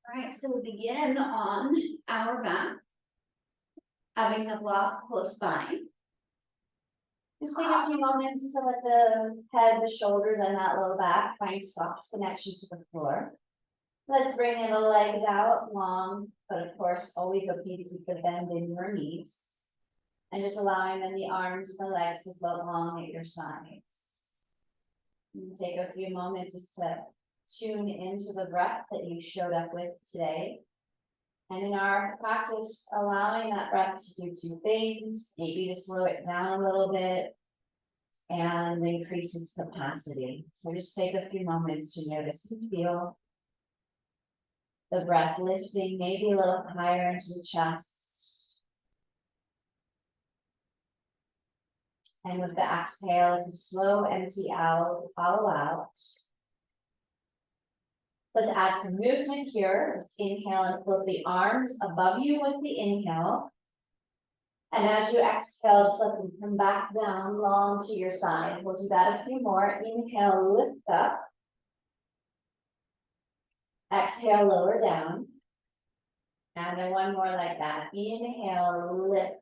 All right, so we begin on our back, having the block close by. Just take a few moments to let the head, the shoulders, and that low back find soft connection to the floor. Let's bring in the legs out long, but of course, always okay to keep the bend in your knees. And just allowing then the arms and the legs to float long at your sides. And take a few moments just to tune into the breath that you showed up with today. And in our practice, allowing that breath to do two things, maybe to slow it down a little bit and increase its capacity. So just take a few moments to notice and feel the breath lifting maybe a little higher into the chest. And with the exhale, to slow, empty out, hollow out. Let's add some movement here. Let's inhale and float the arms above you with the inhale. And as you exhale, just let them come back down long to your sides. We'll do that a few more. Inhale, lift up. Exhale, lower down. And then one more like that. Inhale, lift.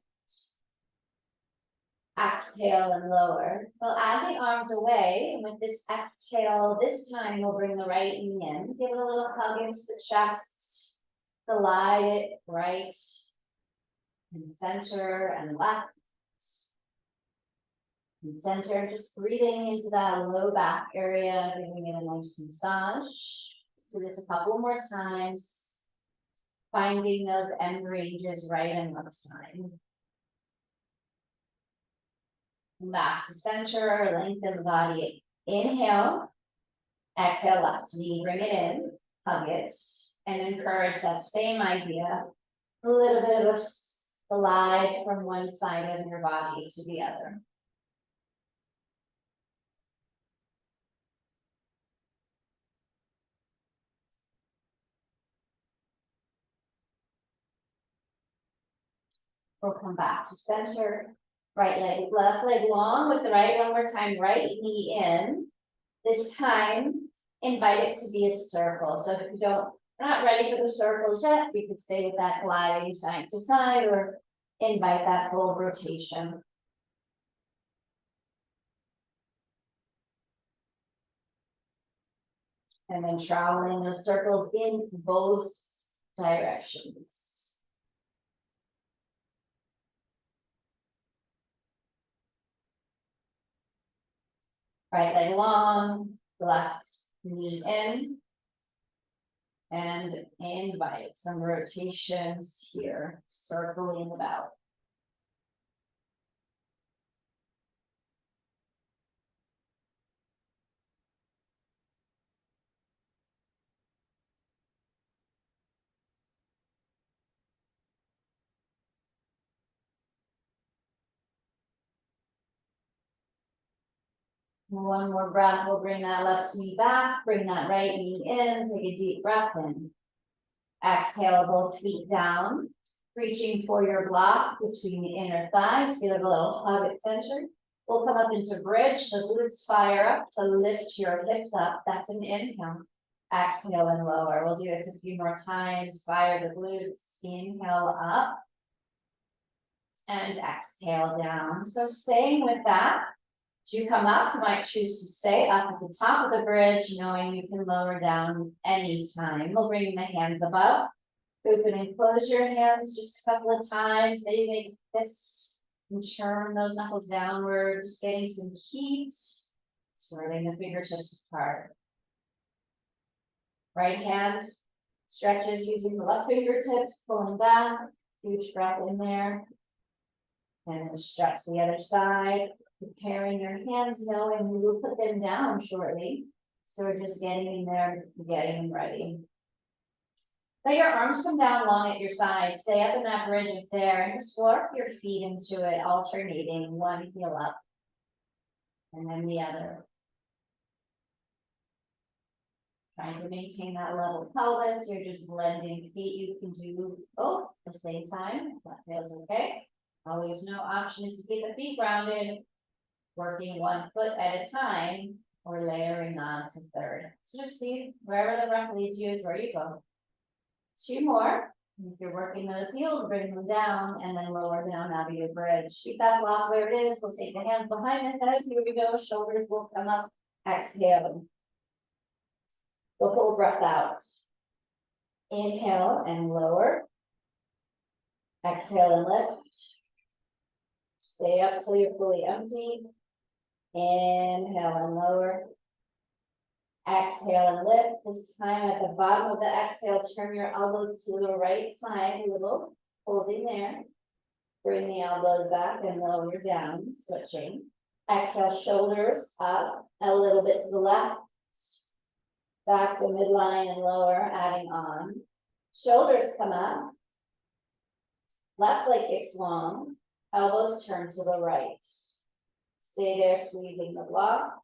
Exhale and lower. We'll add the arms away, and with this exhale, this time we'll bring the right knee in. Give it a little hug into the chest. Glide it right and center and left. And center, just breathing into that low back area, giving it a nice massage. Do this a couple more times. Finding those end ranges right and left side. Back to center, lengthen the body. Inhale, exhale, left knee, bring it in, hug it, and encourage that same idea. A little bit of a slide from one side of your body to the other. We'll come back to center. Right leg, left leg long with the right, one more time, right knee in. This time, invite it to be a circle. So if you not ready for the circles yet, you could stay with that gliding side to side or invite that full rotation. And then traveling those circles in both directions. Right leg long, left knee in. And invite some rotations here, circling about. One more breath, we'll bring that left knee back, bring that right knee in, take a deep breath in. Exhale, both feet down, reaching for your block between the inner thighs, give it a little hug at center. We'll come up into bridge, the glutes fire up to lift your hips up, that's an inhale. Exhale and lower, we'll do this a few more times, fire the glutes, inhale up. And exhale down, so staying with that. As you come up, you might choose to stay up at the top of the bridge, knowing you can lower down anytime. We'll bring the hands above. Open and close your hands just a couple of times. Maybe make a fist and turn those knuckles downward, just getting some heat. Swirling the fingertips apart. Right hand stretches using the left fingertips, pulling back. Huge breath in there. And stretch the other side. Preparing your hands, knowing we will put them down shortly. So we're just getting in there, getting ready. Let your arms come down long at your side. Stay up in that bridge if there, and just work your feet into it, alternating one heel up. And then the other. Trying to maintain that level pelvis. You're just blending feet. You can do both at the same time. That feels okay. Always no option is to keep the feet grounded. Working one foot at a time or layering on to third. So just see wherever the breath leads you is where you go. 2 more. If you're working those heels, bring them down and then lower down out of your bridge. Keep that block where it is. We'll take the hands behind the head. Here we go. Shoulders will come up. Exhale. The whole breath out. Inhale and lower. Exhale and lift. Stay up till you're fully empty. Inhale and lower. Exhale and lift. This time at the bottom of the exhale, turn your elbows to the right side a little, holding there. Bring the elbows back and lower down, switching. Exhale, shoulders up, a little bit to the left. Back to midline and lower, adding on. Shoulders come up. Left leg kicks long. Elbows turn to the right. Stay there, squeezing the block.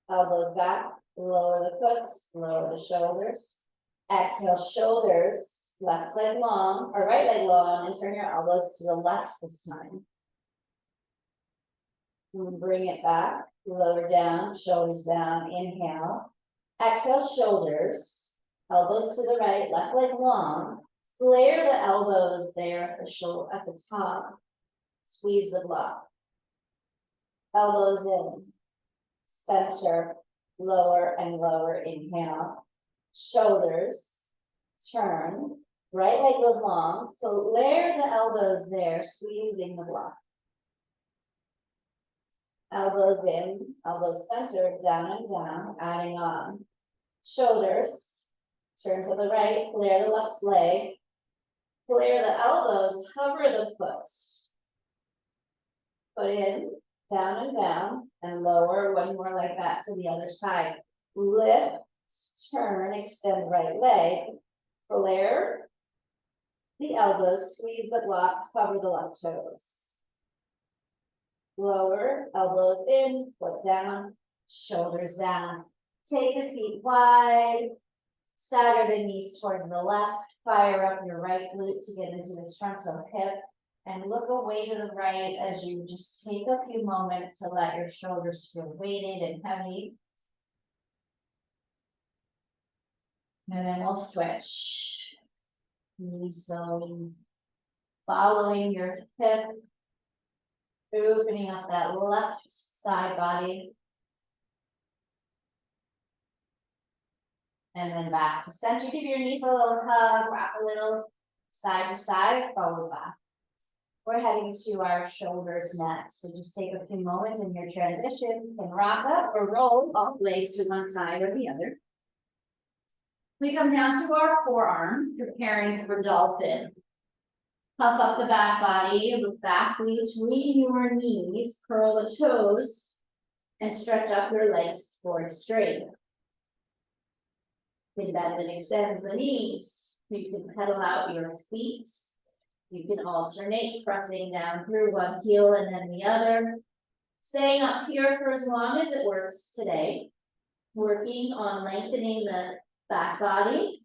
Elbows back. Lower the foot, lower the shoulders. Exhale, shoulders, left leg long, or right leg long, and turn your elbows to the left this time. And bring it back, lower down, shoulders down, inhale. Exhale, shoulders, elbows to the right, left leg long. Flare the elbows there at the shoulder, at the top. Squeeze the block. Elbows in, center. Lower and lower, inhale, shoulders, turn, right leg goes long, flare the elbows there, squeezing the block. Elbows in, elbows centered, down and down, adding on. Shoulders, turn to the right, flare the left leg, flare the elbows, hover the foot. Put in, down, and lower, one more like that to the other side. Lift, turn, extend right leg, flare the elbows, squeeze the block, cover the left toes. Lower, elbows in, foot down, shoulders down. Take the feet wide, stagger the knees towards the left, fire up your right glute to get into this frontal hip. And look away to the right as you just take a few moments to let your shoulders feel weighted and heavy. And then we'll switch. Knees going, following your hip, opening up that left side body. And then back to center. Give your knees a little hug, rock a little side to side, forward back. We're heading to our shoulders next. So just take a few moments in your transition. You can rock up or roll all the way to one side or the other. We come down to our forearms, preparing for dolphin. Puff up the back body, look back between your knees, curl the toes, and stretch up your legs towards straight. You can bend and extend the knees. You can pedal out your feet. You can alternate, pressing down through one heel and then the other. Staying up here for as long as it works today. Working on lengthening the back body,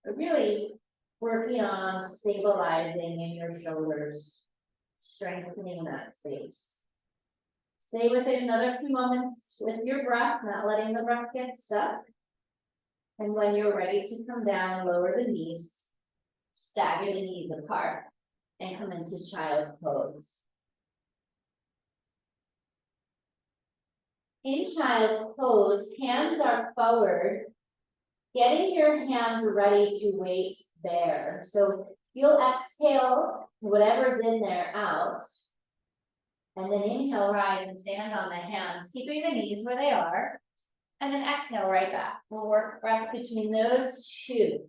but really working on stabilizing in your shoulders, strengthening that space. Stay with it another few moments with your breath, not letting the breath get stuck. And when you're ready to come down, lower the knees, stagger the knees apart. And come into child's pose. In child's pose, hands are forward, getting your hands ready to wait there. So you'll exhale whatever's in there out. And then inhale, rise and stand on the hands, keeping the knees where they are. And then exhale right back. We'll work breath between those two.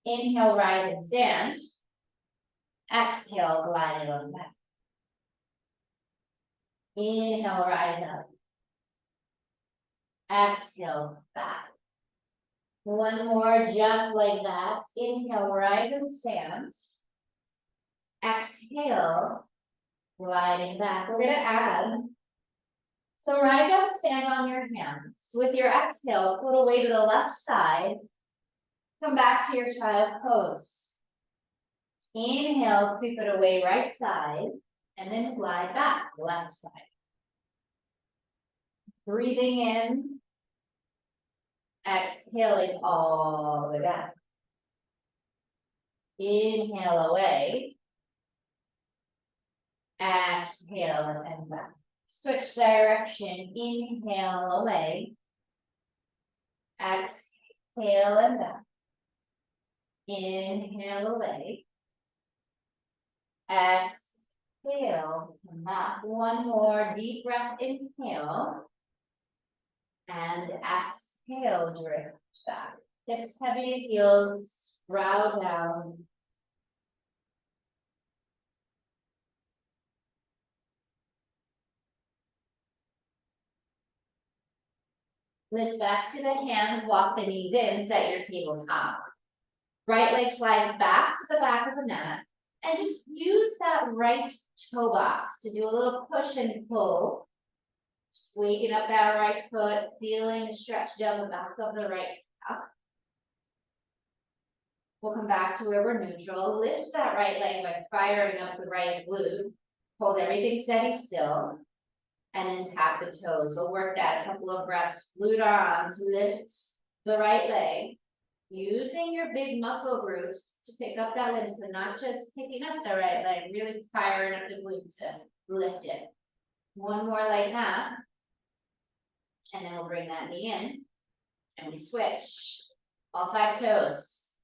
Inhale, rise and stand. Exhale, glide it on back. Inhale, rise up. Exhale, back. One more just like that. Inhale, rise and stand. Exhale, gliding back. We're going to add. So rise up and stand on your hands. With your exhale, put away to the left side. Come back to your child pose. Inhale, sweep it away right side, and then glide back, left side. Breathing in, exhaling all the way back. Inhale away. Exhale and back. Switch direction. Inhale away. Exhale and back. Inhale away. Exhale and back. One more deep breath. Inhale. And exhale, drift back. Hips heavy, heels brow down. Lift back to the hands, walk the knees in, set your tabletop. Right leg slides back to the back of the mat. And just use that right toe box to do a little push and pull. Just waking up that right foot, feeling the stretch down the back of the right calf. We'll come back to where we're neutral. Lift that right leg by firing up the right glute. Hold everything steady still. And then tap the toes. We'll work that a couple of breaths. Glute arms, lift the right leg. Using your big muscle groups to pick up that limb. So not just picking up the right leg, really firing up the glute to lift it. One more like that. And then we'll bring that knee in. And we switch. All 5 toes.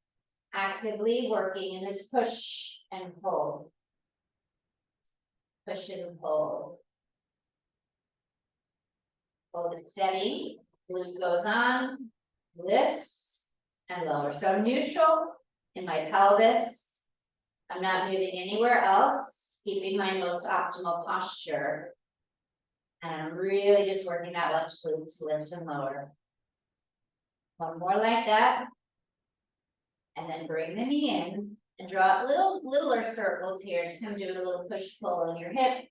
Actively working in this push and pull. Push and pull. Hold it steady. Glute goes on. Lifts. And lower. So I'm neutral in my pelvis. I'm not moving anywhere else, keeping my most optimal posture. And I'm really just working that left glute to lift and lower. One more like that. And then bring the knee in and draw littler circles here. Just kind of doing a little push pull in your hip.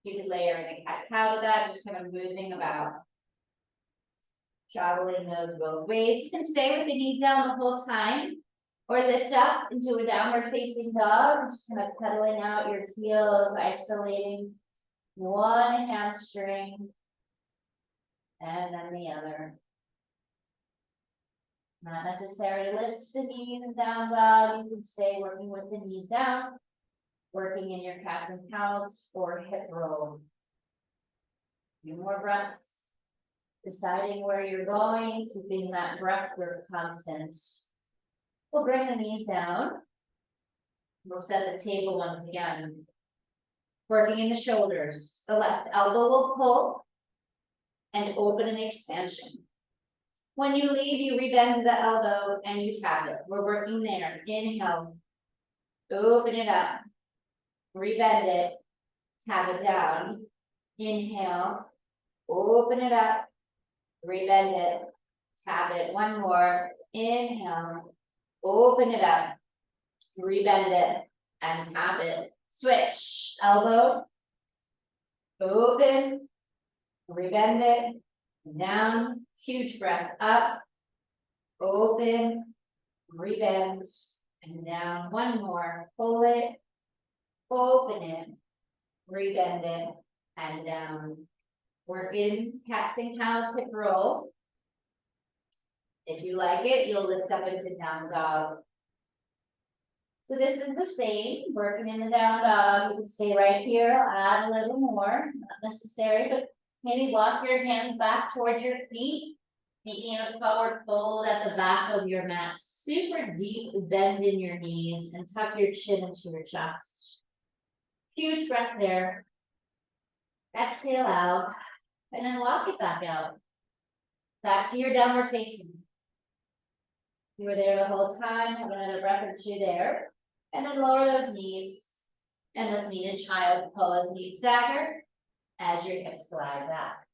You could layer in a cat-cow to that, just kind of moving about. Traveling those both ways. You can stay with the knees down the whole time or lift up into a downward facing dog. Just kind of pedaling out your heels, isolating one hamstring and then the other. Not necessary to lift the knees and down dog. You can stay working with the knees down, working in your cats and cows or hip roll. A few more breaths. Deciding where you're going, keeping that breath work constant. We'll bring the knees down. We'll set the table once again. Working in the shoulders. The left elbow will pull and open an expansion. When you leave, you rebend the elbow and you tap it. We're working there. Inhale. Open it up. Rebend it. Tap it down. Inhale. Open it up. Rebend it, tap it, one more, inhale, open it up, rebend it, and tap it, switch, elbow, open, rebend it, down, huge breath, up, open, rebend, and down, one more, pull it, open it, rebend it, and down. We're in cats and cows hip roll. If you like it, you'll lift up into down dog. So this is the same, working in the down dog. You can stay right here, I'll add a little more, not necessary, but maybe walk your hands back towards your feet, making a forward fold at the back of your mat. Super deep bend in your knees and tuck your chin into your chest. Huge breath there. Exhale out. And then walk it back out. Back to your downward facing. You were there the whole time. Have another breath or two there. And then lower those knees. And let's meet in child pose. Knee stagger as your hips glide back.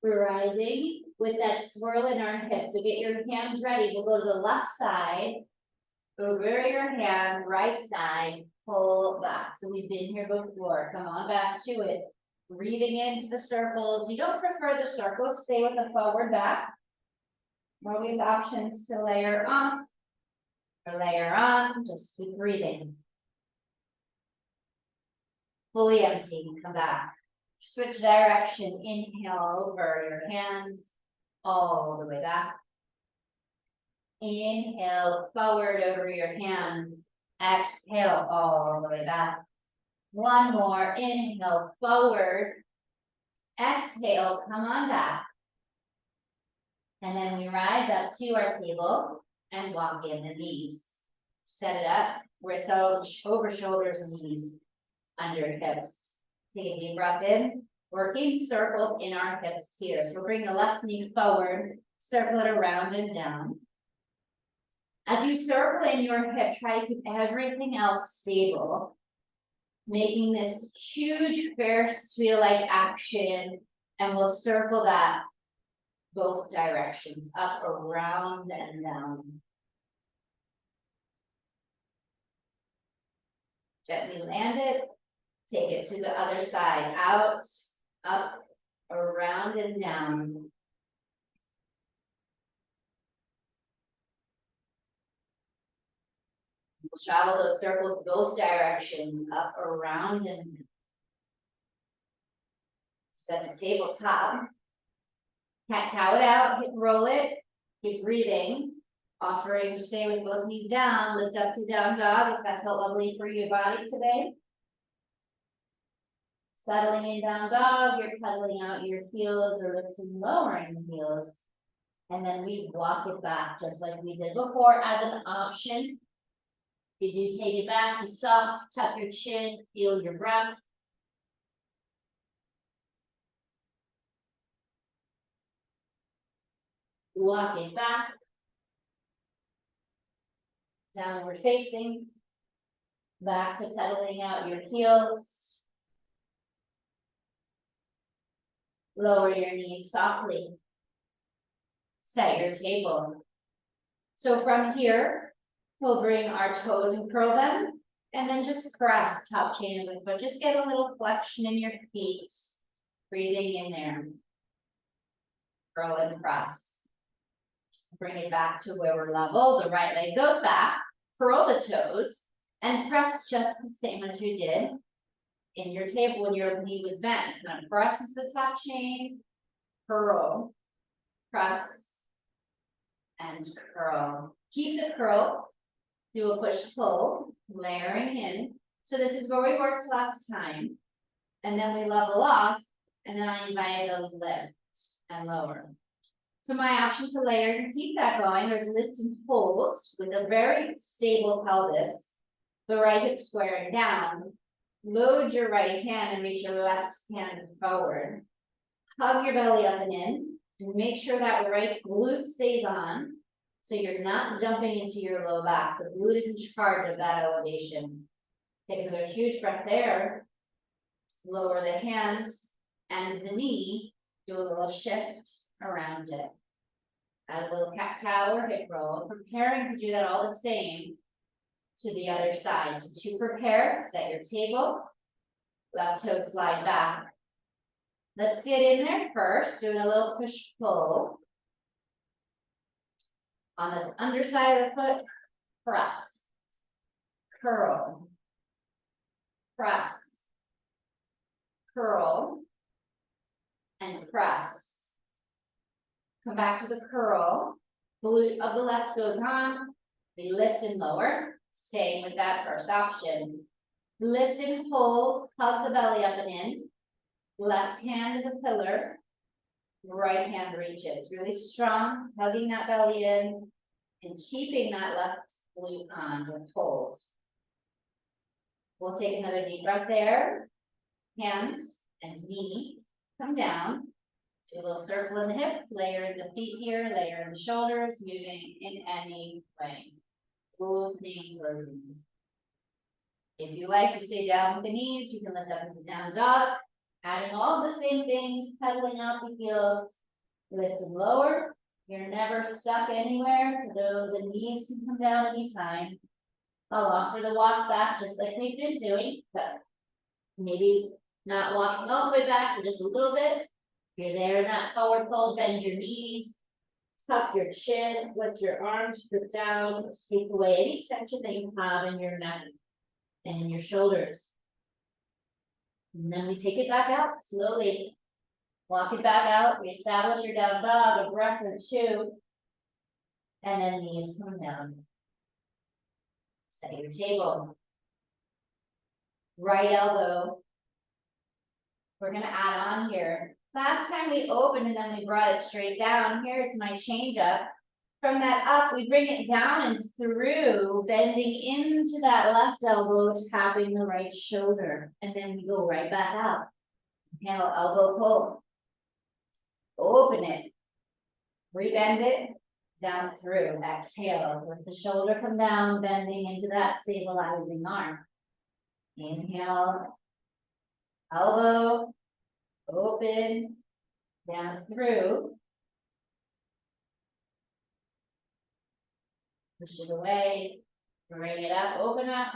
We're rising with that swirl in our hips. So get your hands ready. We'll go to the left side. Over your hands, right side, pull back. So we've been here before. Come on back to it. Breathing into the circles. You don't prefer the circles, stay with the forward back. Always options to layer off or layer on. Just keep breathing. fully empty, come back. Switch direction, inhale over your hands all the way back. Inhale forward over your hands, exhale all the way back. One more, inhale forward, exhale, come on back. And then we rise up to our table and walk in the knees. Set it up, wrist over shoulders, knees under hips. Take a deep breath in, working circles in our hips here. So bring the left knee forward, circle it around and down. As you circle in your hip, try to keep everything else stable, making this huge Ferris wheel-like action, and we'll circle that both directions, up, around, and down. Gently land it, take it to the other side, out, up, around, and down. We'll travel those circles both directions, up, around, and down. Set the tabletop. Cat-cow it out, hip roll it, keep breathing. Offering to stay with both knees down, lift up to down dog if that felt lovely for your body today. Settling in down dog, you're pedaling out your heels or lifting, lowering the heels. And then we walk it back just like we did before as an option. If you do take it back, you soft, tuck your chin, feel your breath. Walk it back. Downward facing. Back to pedaling out your heels. Lower your knees softly. Set your table. So from here, we'll bring our toes and curl them, and then just press top chain of the foot. Just get a little flexion in your feet. Breathing in there. Curl and press. Bring it back to where we're level. The right leg goes back. Curl the toes and press just the same as you did in your table when your knee was bent. Now press is the top chain, curl, press, and curl. Keep the curl, do a push-pull, layering in. So this is where we worked last time. And then we level off, and then I invite a lift and lower. So my option to layer and keep that going, there's lift and hold with a very stable pelvis. The right hip squaring down. Load your right hand and reach your left hand forward. Hug your belly up and in, and make sure that right glute stays on, so you're not jumping into your low back. The glute is in charge of that elevation. Take another huge breath there. Lower the hands and the knee. Do a little shift around it. Add a little cat-cow or hip roll. Preparing to do that all the same to the other side. So to prepare, set your table. Left toe slide back. Let's get in there first, doing a little push-pull. On the underside of the foot, press. Curl. Press. Curl. And press. Come back to the curl. Glute of the left goes on. We lift and lower. Staying with that first option. Lift and hold. Hug the belly up and in. Left hand is a pillar. Right hand reaches. Really strong. Hugging that belly in. And keeping that left glute on to hold. We'll take another deep breath there. Hands and knee. Come down. Do a little circle in the hips, layering the feet here, layering the shoulders, moving in any way. Opening, closing. If you like, you stay down with the knees, you can lift up into down dog, adding all the same things, pedaling out the heels, lift and lower. You're never stuck anywhere, so though the knees can come down anytime. I'll offer the walk back just like we've been doing, but maybe not walking all the way back, but just a little bit. You're there in that forward fold, bend your knees, tuck your chin, let your arms drip down, take away any tension that you have in your neck and in your shoulders. And then we take it back out slowly. Walk it back out, reestablish your down dog, a breath or two. And then knees come down. Set your table. Right elbow. We're gonna add on here. Last time we opened and then we brought it straight down. Here's my change up. From that up, we bring it down and through, bending into that left elbow, tapping the right shoulder. And then we go right back out. Inhale, elbow pull. Open it. Rebend it. Down through. Exhale. Let the shoulder come down, bending into that stabilizing arm. Inhale. Elbow. Open. Down through. Push it away, bring it up, open up,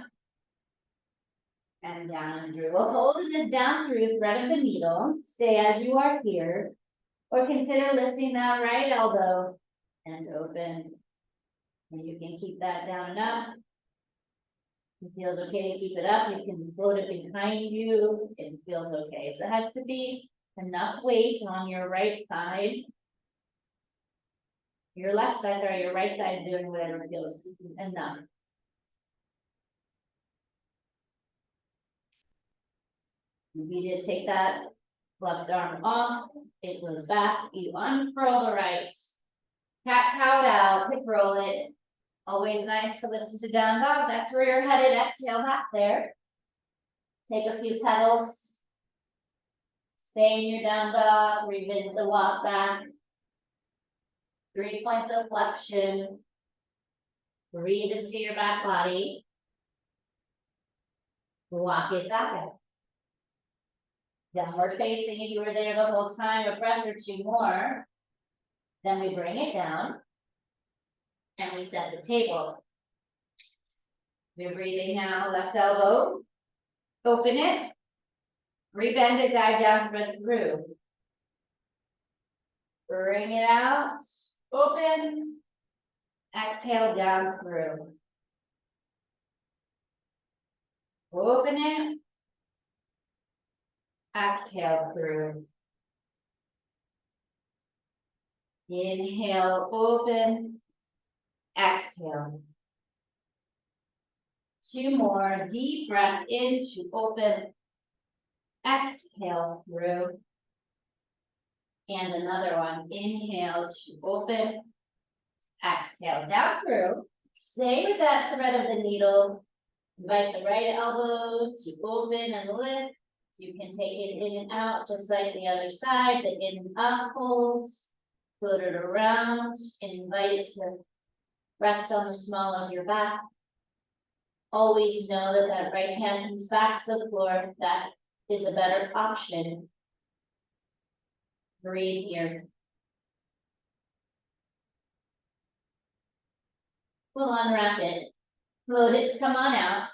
and down and through. We'll hold this down through, thread of the needle, stay as you are here, or consider lifting that right elbow and open. And you can keep that down and up. It feels okay to keep it up. You can float it behind you. It feels okay. So it has to be enough weight on your right side. Your left side or your right side doing whatever feels enough. You did take that left arm off, it goes back, you unfurl the right. Cat cow out, hip roll it. Always nice to lift to down dog, that's where you're headed, exhale back there. Take a few pedals. Stay in your down dog, revisit the walk back. 3 points of flexion. Breathe into your back body. Walk it back out. Downward facing, if you were there the whole time, a breath or two more. Then we bring it down. And we set the table. We're breathing now, left elbow. Open it. Rebend it, dive down through. Bring it out. Open. Exhale down through. Open it. Exhale through. Inhale, open. Exhale. 2 more. Deep breath in to open. Exhale through. And another one. Inhale to open. Exhale down through. Stay with that thread of the needle. Invite the right elbow to open and lift. You can take it in and out just like the other side. The in and up hold. Float it around. Invite it to rest on the small of your back. Always know that that right hand comes back to the floor. That is a better option. Breathe here. We'll unwrap it. Float it, come on out.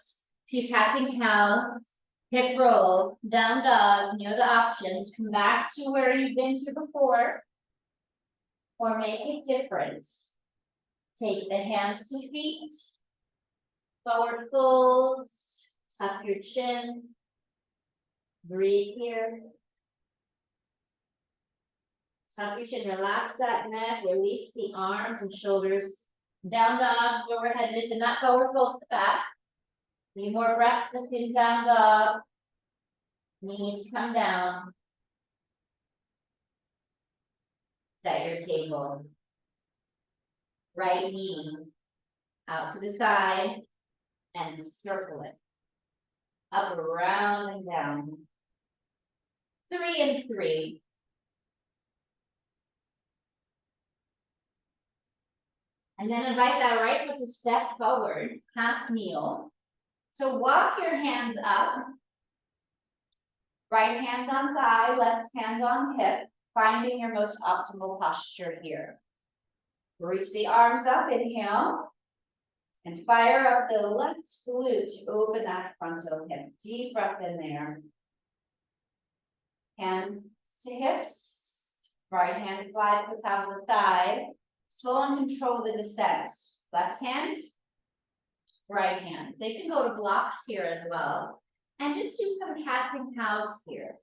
Few cats and cows. Hip roll, down dog, you know the options. Come back to where you've been to before. Or make it different. Take the hands to feet. Forward fold. Tuck your chin. Breathe here. Tuck your chin, relax that neck, release the arms and shoulders. Down dog to overhead, lift and that forward fold to the back. 3 more breaths of in down dog. Knees come down. Set your table. Right knee out to the side and circle it. Up, around, and down. 3 and 3. And then invite that right foot to step forward, half kneel. So walk your hands up. Right hand on thigh, left hand on hip, finding your most optimal posture here. Reach the arms up, inhale. And fire up the left glute to open that frontal hip. Deep breath in there. Hands to hips. Right hand slides to the top of the thigh. Slow and control the descent. Left hand, right hand. They can go to blocks here as well. And just do some cats and cows here.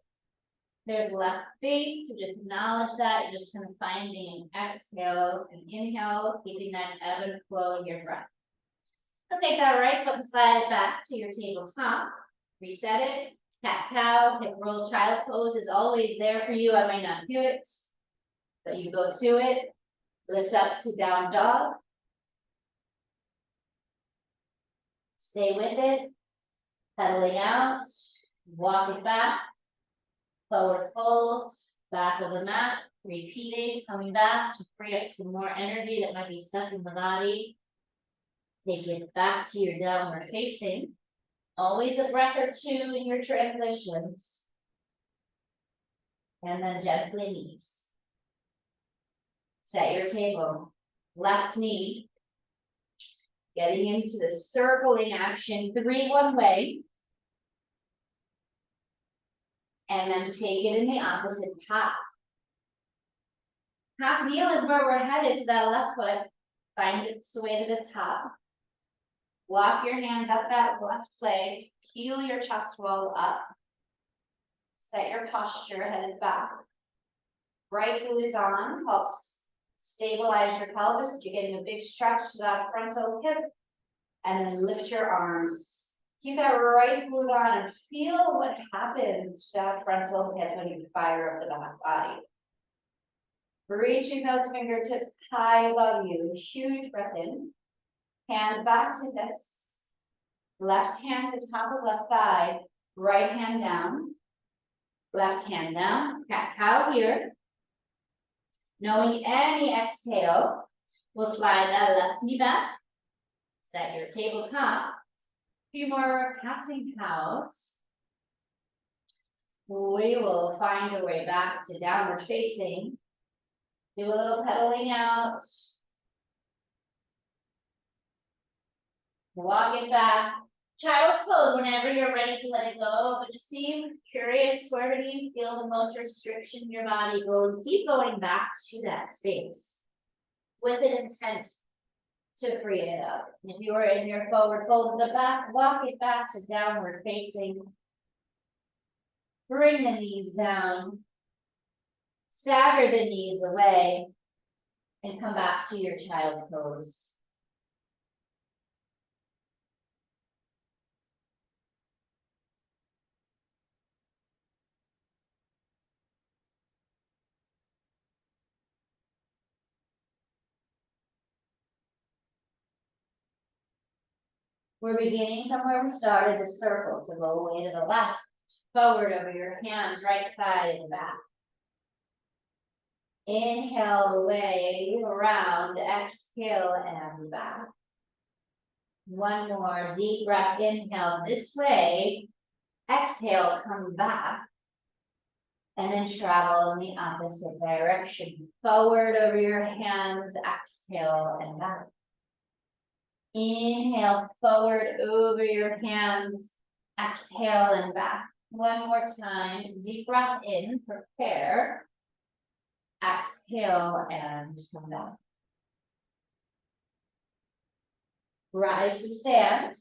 There's less space, to just acknowledge that. You're just kind of finding an exhale and inhale, keeping that ebb and flow in your breath. So take that right foot and slide it back to your tabletop. Reset it. Cat cow, hip roll, child's pose is always there for you. I might not do it, but you go to it. Lift up to down dog. Stay with it. Pedaling out. Walk it back. Forward fold. Back of the mat. Repeating. Coming back to free up some more energy that might be stuck in the body. Take it back to your downward facing. Always a breath or two in your transitions. And then gently knees. Set your table. Left knee. Getting into the circling action, 3 one way. And then take it in the opposite half. Half kneel is where we're headed to that left foot. Find its way to the top. Walk your hands up that left leg. Heel your chest wall up. Set your posture, head is back. Right glute is on, helps stabilize your pelvis, but you're getting a big stretch to that frontal hip. And then lift your arms. Keep that right glute on and feel what happens to that frontal hip when you fire up the back body. Reaching those fingertips high above you. Huge breath in. Hands back to hips. Left hand to top of left thigh. Right hand down. Left hand down. Cat cow here. Knowing any exhale, we'll slide that left knee back. Set your tabletop. A few more cats and cows. We will find a way back to downward facing. Do a little pedaling out. Walk it back. Child's pose whenever you're ready to let it go, but just seem curious, where do you feel the most restriction in your body? Go, keep going back to that space with an intent to free it up. If you are in your forward fold to the back, walk it back to downward facing. Bring the knees down. Stagger the knees away and come back to your child's pose. We're beginning from where we started, the circle, so go away to the left, forward over your hands, right side and back. Inhale away, around, exhale and back. One more deep breath, inhale this way, exhale, come back. And then travel in the opposite direction, forward over your hands, exhale and back. Inhale forward over your hands, exhale and back. One more time, deep breath in, prepare. Exhale and come back. Rise to stand,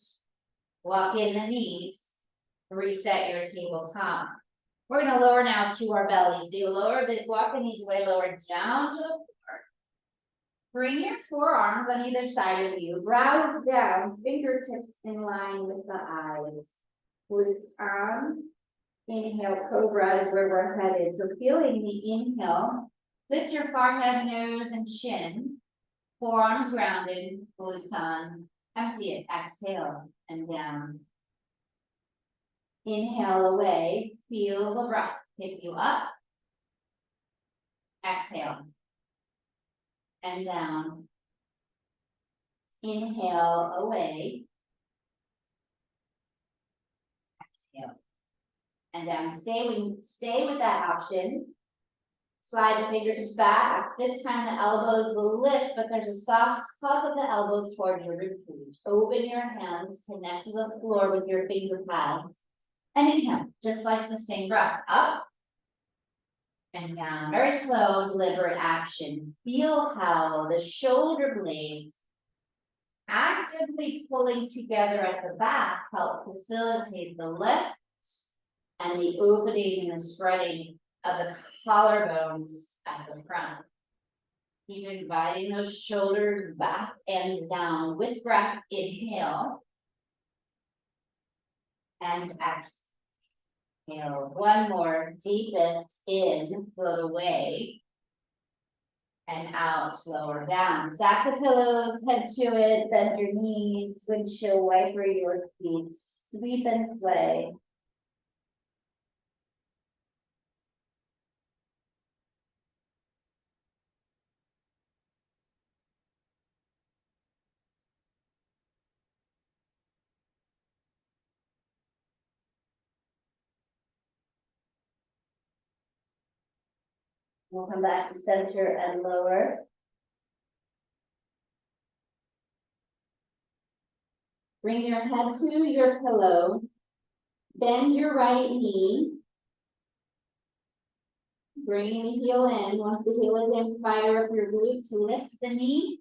walk in the knees, reset your tabletop. We're gonna lower now to our bellies. So you lower walk the knees away, lower down to the floor. Bring your forearms on either side of you, brows down, fingertips in line with the eyes. Glutes on. Inhale, cobra is where we're headed. So feeling the inhale, lift your forehead, nose, and chin. Forearms grounded, glutes on. Empty it, exhale, and down. Inhale away, feel the breath pick you up. Exhale. And down. Inhale away. Exhale. And down. Stay with that option. Slide the fingertips back. This time the elbows will lift, but there's a soft hug of the elbows towards your ribcage. Open your hands, connect to the floor with your finger pads. And inhale, just like the same breath. Up. And down, very slow, deliberate action. Feel how the shoulder blades actively pulling together at the back help facilitate the lift and the opening and the spreading of the collarbones at the front. Keep inviting those shoulders back and down with breath. Inhale. And exhale. One more. Deepest in, float away. And out, lower down. Stack the pillows, head to it, bend your knees, windshield wiper your feet. Sweep and sway. We'll come back to center and lower. Bring your head to your pillow. Bend your right knee. Bring the heel in. Once the heel is in, fire up your glute to lift the knee,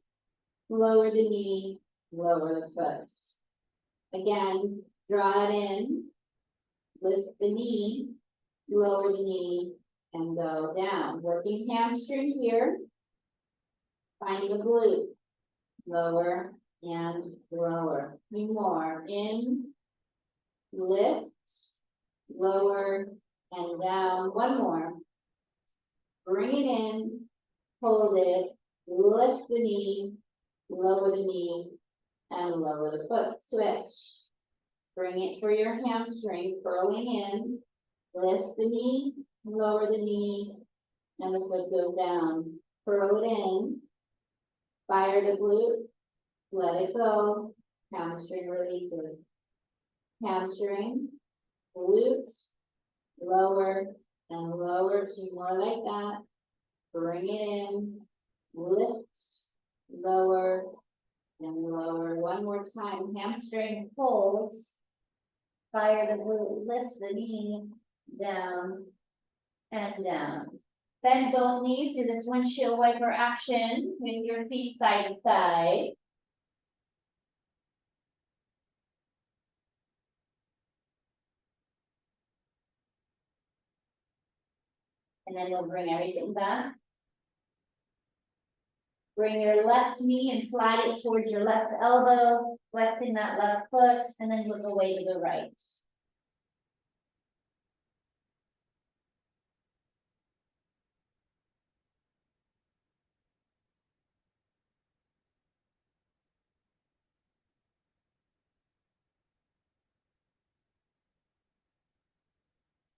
lower the knee, lower the foot. Again, draw it in, lift the knee, lower the knee, and go down. Working hamstring here. Find the glute, lower and lower. 3 more. In, lift, lower, and down. 1 more. Bring it in, hold it, lift the knee, lower the knee, and lower the foot. Switch. Bring it for your hamstring, curling in, lift the knee, lower the knee, and the foot goes down. Curl it in, fire the glute, let it go, hamstring releases. Hamstring, glute, lower, and lower. 2 more like that. Bring it in, lift, lower, and lower. 1 more time. Hamstring holds. Fire the glute, lift the knee, down, and down. Bend both knees, do this windshield wiper action with your feet side to side. And then we'll bring everything back. Bring your left knee and slide it towards your left elbow, flexing that left foot, and then look away to the right.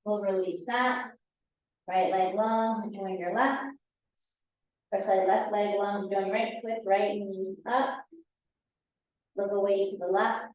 We'll release that. Right leg long, join your left. Or sorry, left leg long, join your right, switch right knee up. Look away to the left.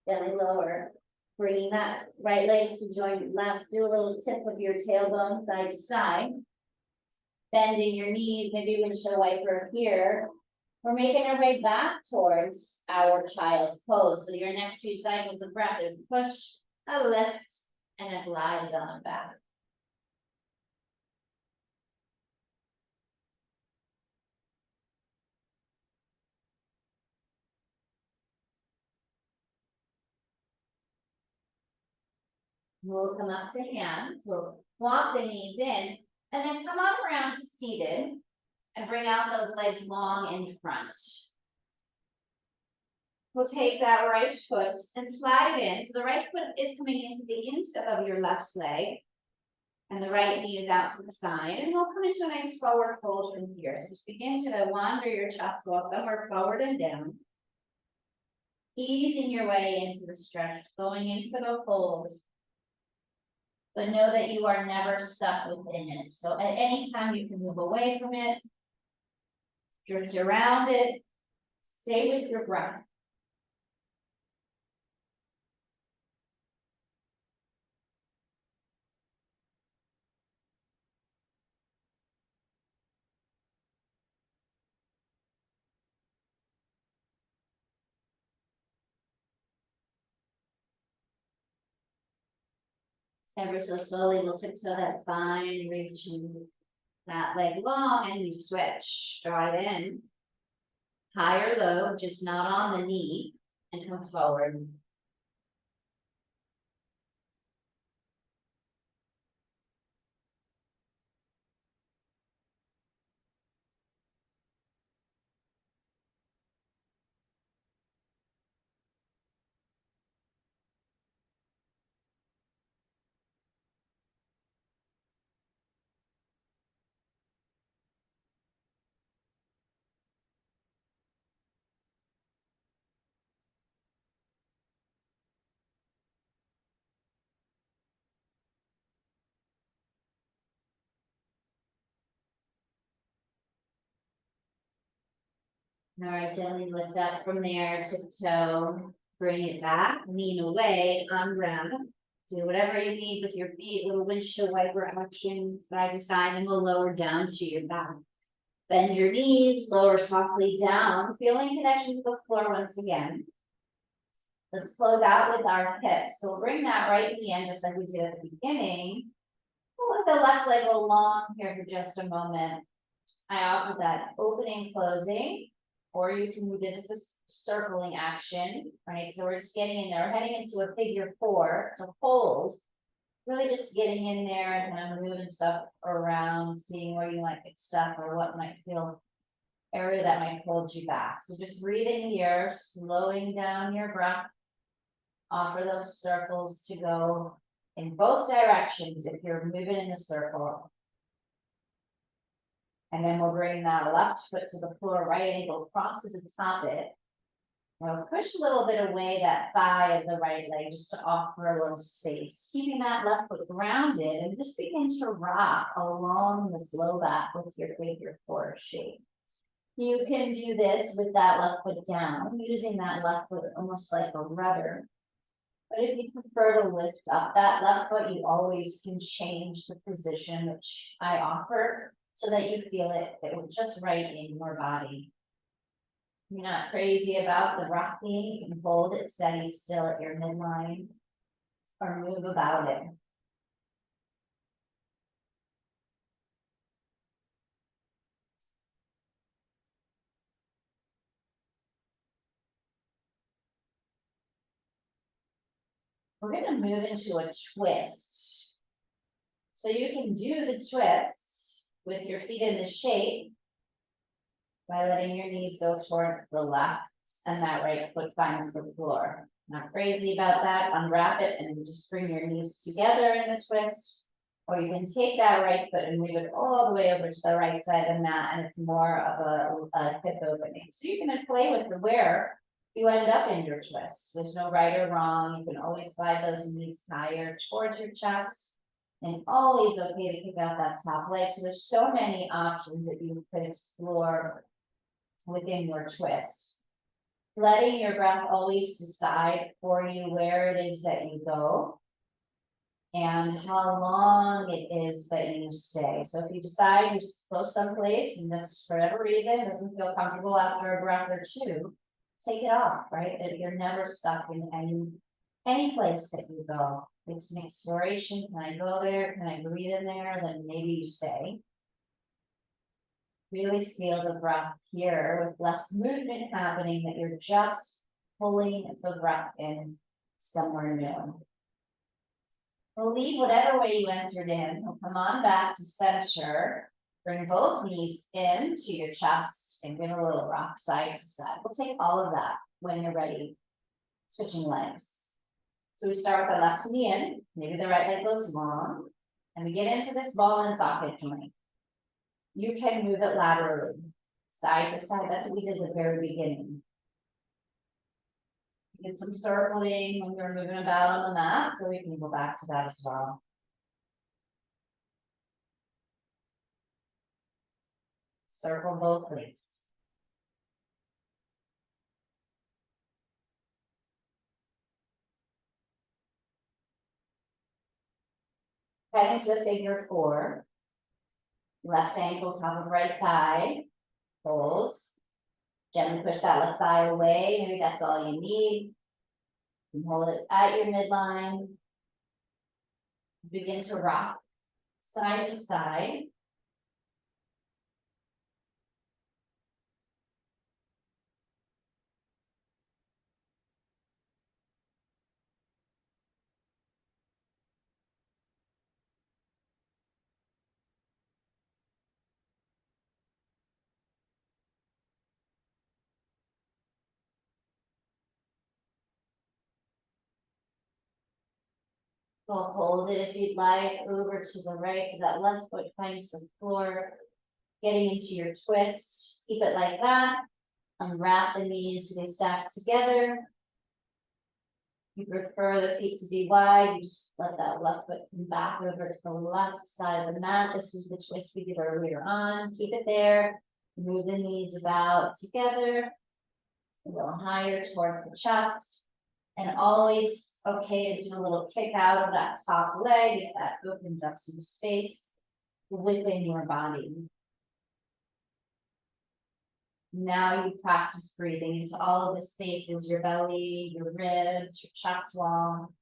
Belly lower. Bringing that right leg to join left. Do a little tip of your tailbone side to side. Bending your knees, maybe windshield wiper here. We're making our way back towards our child's pose. So your next few cycles of breath, there's a push, a lift, and a glide on back. We'll come up to hands. We'll walk the knees in, and then come on around to seated, and bring out those legs long in front. We'll take that right foot and slide it in. So the right foot is coming into the inside of your left leg, and the right knee is out to the side, and we'll come into a nice forward fold from here. So just begin to wander your chest welcome or forward and down. Easing your way into the stretch, going in for the fold. But know that you are never stuck within it. So at any time you can move away from it, drift around it, stay with your breath. Ever so slowly, we'll tiptoe that spine, reach that leg long, and you switch. Draw it in. High or low, just not on the knee, and come forward. All right, gently lift up from there, tiptoe, bring it back, lean away, unwrap. Do whatever you need with your feet, little windshield wiper action, side to side, and we'll lower down to your back. Bend your knees, lower softly down, feeling connection to the floor once again. Let's close out with our hips. So we'll bring that right knee in just like we did at the beginning. We'll let the left leg go long here for just a moment. I offer that opening, closing, or you can visit this circling action, right? So we're just getting in there, we're heading into a figure 4 to hold. Really just getting in there and kind of moving stuff around, seeing where you might get stuck or what might feel area that might hold you back. So just breathing here, slowing down your breath. Offer those circles to go in both directions if you're moving in a circle. And then we'll bring that left foot to the floor, right ankle crosses atop it. We'll push a little bit away that thigh of the right leg just to offer a little space, keeping that left foot grounded and just begin to rock along this low back with your figure 4 shape. You can do this with that left foot down, using that left foot almost like a rudder. But if you prefer to lift up that left foot, you always can change the position, which I offer, so that you feel it just right in your body. You're not crazy about the rocking, you can hold it steady still at your midline, or move about it. We're gonna move into a twist. So you can do the twist with your feet in the shape by letting your knees go towards the left and that right foot finds the floor. Not crazy about that, unwrap it and just bring your knees together in the twist. Or you can take that right foot and move it all the way over to the right side of the mat and it's more of a hip opening. So you can play with where you end up in your twist. There's no right or wrong. You can always slide those knees higher towards your chest. And always okay to kick out that top leg. So there's so many options that you could explore within your twist. Letting your breath always decide for you where it is that you go and how long it is that you stay. So if you decide you go someplace and this, for whatever reason, doesn't feel comfortable after a breath or two, take it off, right? That you're never stuck in any place that you go. It's an exploration. Can I go there? Can I breathe in there? Then maybe you stay. Really feel the breath here with less movement happening, that you're just pulling the breath in somewhere new. We'll leave whatever way you entered in. We'll come on back to center. Bring both knees into your chest and give a little rock side to side. We'll take all of that when you're ready. Switching legs. So we start with the left knee in, maybe the right leg goes long, and we get into this ball and socket joint. You can move it laterally, side to side. That's what we did at the very beginning. Get some circling when we're moving about on the mat, so we can go back to that as well. Circle both legs. Head into the figure 4. Left ankle, top of right thigh. Hold. Gently push that left thigh away. Maybe that's all you need. You can hold it at your midline. Begin to rock side to side. We'll hold it if you'd like, over to the right, so that left foot finds the floor. Getting into your twist, keep it like that. Unwrap the knees so they stack together. You prefer the feet to be wide, you just let that left foot come back over to the left side of the mat. This is the twist we did earlier on. Keep it there. Move the knees about together. A little higher towards the chest. And always okay to do a little kick out of that top leg if that opens up some space within your body. Now you practice breathing into all of the spaces, your belly, your ribs, your chest wall.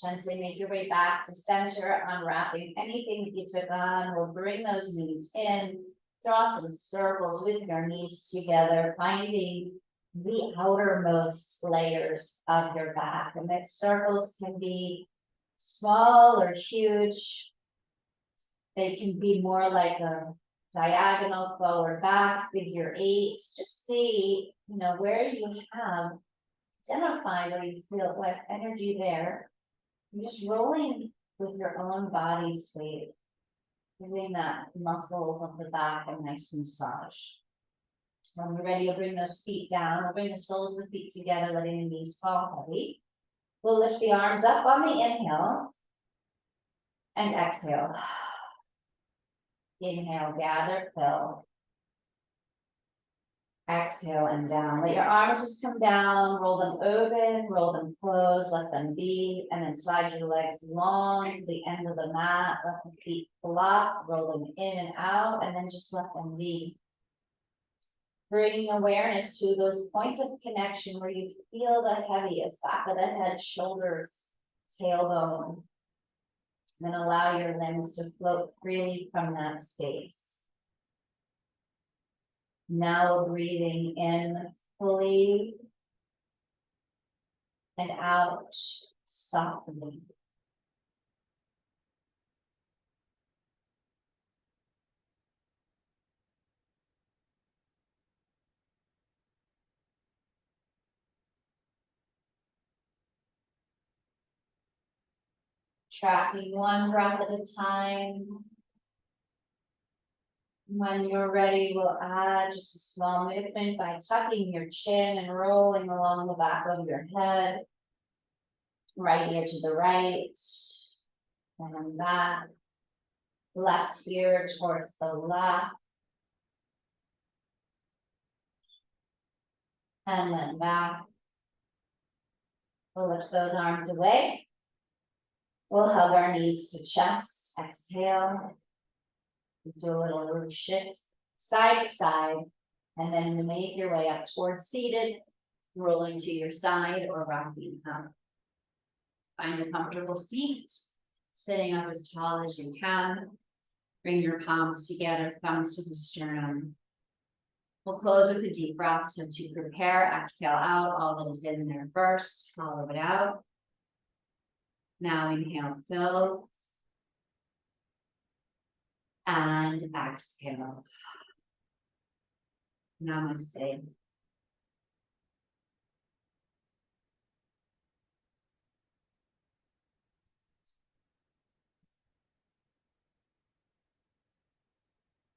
Gently make your way back to center, unwrapping anything that you took on. We'll bring those knees in, draw some circles with your knees together, finding the outermost layers of your back. And the circles can be small or huge. They can be more like a diagonal forward back, figure eight. Just see, where you have, identify where you feel what energy there. You're just rolling with your own body's weight, giving that muscles of the back a nice massage. When we're ready, you'll bring those feet down. We'll bring the soles of the feet together, letting the knees fall heavy. We'll lift the arms up on the inhale and exhale. Inhale, gather, fill. Exhale and down. Let your arms just come down, roll them open, roll them close, let them be, and then slide your legs long to the end of the mat, let the feet flop, roll them in and out, and then just let them be. Bringing awareness to those points of connection where you feel the heaviest, back of the head, shoulders, tailbone. Then allow your limbs to float freely from that space. Now breathing in fully and out softly. Tracking one breath at a time. When you're ready, we'll add just a small movement by tucking your chin and rolling along the back of your head. Right ear to the right, and then back. Left ear towards the left. And then back. We'll lift those arms away. We'll hug our knees to chest. Exhale. Do a little root shift, side to side, and then you make your way up towards seated, rolling to your side or rocking up. Find a comfortable seat, sitting up as tall as you can. Bring your palms together, thumbs to the sternum. We'll close with a deep breath. So to prepare, exhale out all that is in there first, hollow it out. Now inhale, fill. And exhale. Namaste.